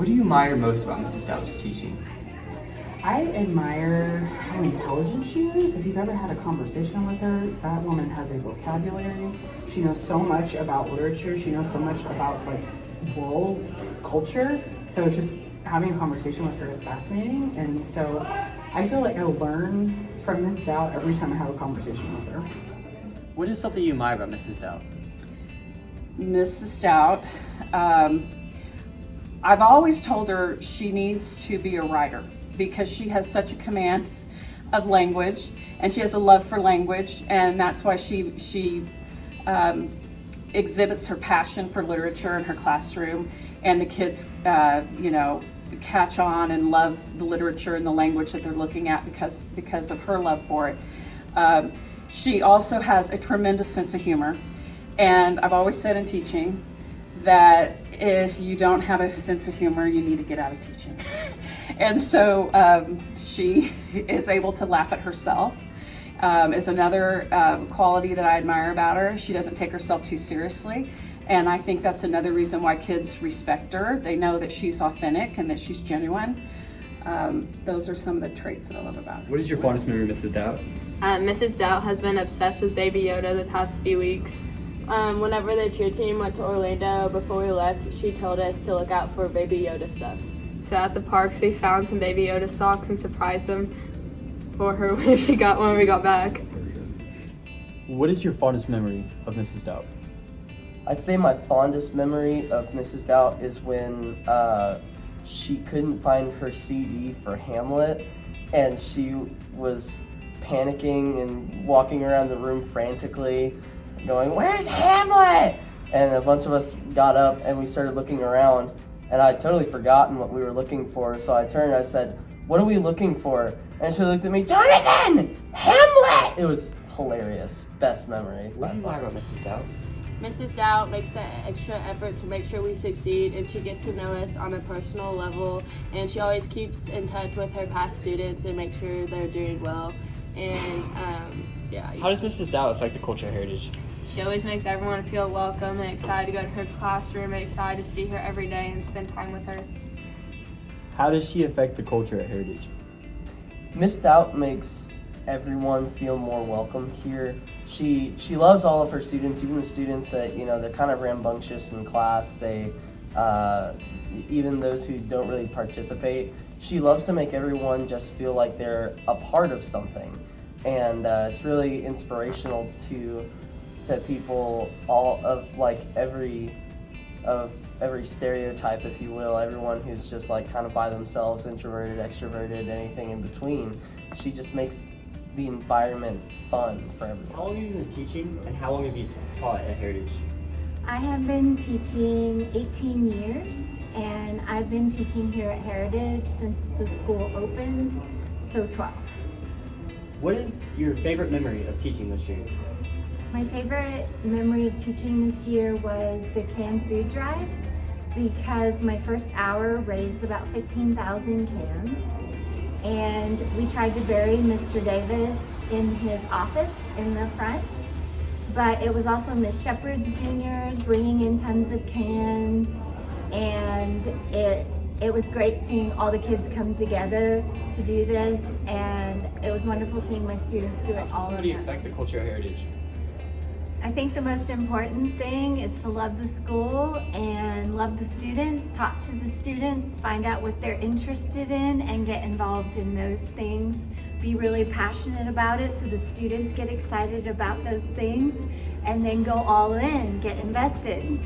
What do you admire most about Mrs. Daut's teaching? I admire how intelligent she is. If you've ever had a conversation with her, that woman has a vocabulary. She knows so much about literature. She knows so much about like world culture. So just having a conversation with her is fascinating. And so I feel like I learn from Miss Daut every time I have a conversation with her. What is something you admire about Mrs. Daut? Mrs. Daut, I've always told her she needs to be a writer because she has such a command of language and she has a love for language, and that's why she exhibits her passion for literature in her classroom, and the kids catch on and love the literature and the language that they're looking at because of her love for it. She also has a tremendous sense of humor, and I've always said in teaching that if you don't have a sense of humor, you need to get out of teaching. And so she is able to laugh at herself. Is another quality that I admire about her. She doesn't take herself too seriously, and I think that's another reason why kids respect her. They know that she's authentic and that she's genuine. Those are some of the traits that I love about her. What is your fondest memory of Mrs. Daut? Mrs. Daut has been obsessed with Baby Yoda the past few weeks. Whenever the cheer team went to Orlando, before we left, she told us to look out for Baby Yoda stuff. So at the parks, we found some Baby Yoda socks and surprised them for her when we got back. What is your fondest memory of Mrs. Daut? I'd say my fondest memory of Mrs. Daut is when she couldn't find her CD for Hamlet, and she was panicking and walking around the room frantically, going, "Where's Hamlet?" And a bunch of us got up and we started looking around, and I'd totally forgotten what we were looking for. So I turned and I said, "What are we looking for?" And she looked at me, "Jonathan! Hamlet!" It was hilarious. Best memory. What do you admire about Mrs. Daut? Mrs. Daut makes the extra effort to make sure we succeed, and she gets to know us on a personal level, and she always keeps in touch with her past students and make sure they're doing well. And How does Mrs. Daut affect the cultural heritage? She always makes everyone feel welcome and excited to go to her classroom and excited to see her every day and spend time with her. How does she affect the culture at Heritage? Miss Daut makes everyone feel more welcome here. She loves all of her students, even the students that, they're kind of rambunctious in class. They, even those who don't really participate, she loves to make everyone just feel like they're a part of something. And it's really inspirational to people, all of like every stereotype, if you will, everyone who's just like kind of by themselves, introverted, extroverted, anything in between. She just makes the environment fun for everyone. How long have you been teaching, and how long have you taught at Heritage? I have been teaching 18 years, and I've been teaching here at Heritage since the school opened, so 12. What is your favorite memory of teaching this year? My favorite memory of teaching this year was the canned food drive, because my first hour raised about 15,000 cans, and we tried to bury Mr. Davis in his office in the front, but it was also Miss Shepherd's Juniors bringing in tons of cans, and it was great seeing all the kids come together to do this, and it was wonderful seeing my students do it all. How does somebody affect the culture at Heritage? I think the most important thing is to love the school and love the students, talk to the students, find out what they're interested in and get involved in those things. Be really passionate about it so the students get excited about those things, and then go all in, get invested.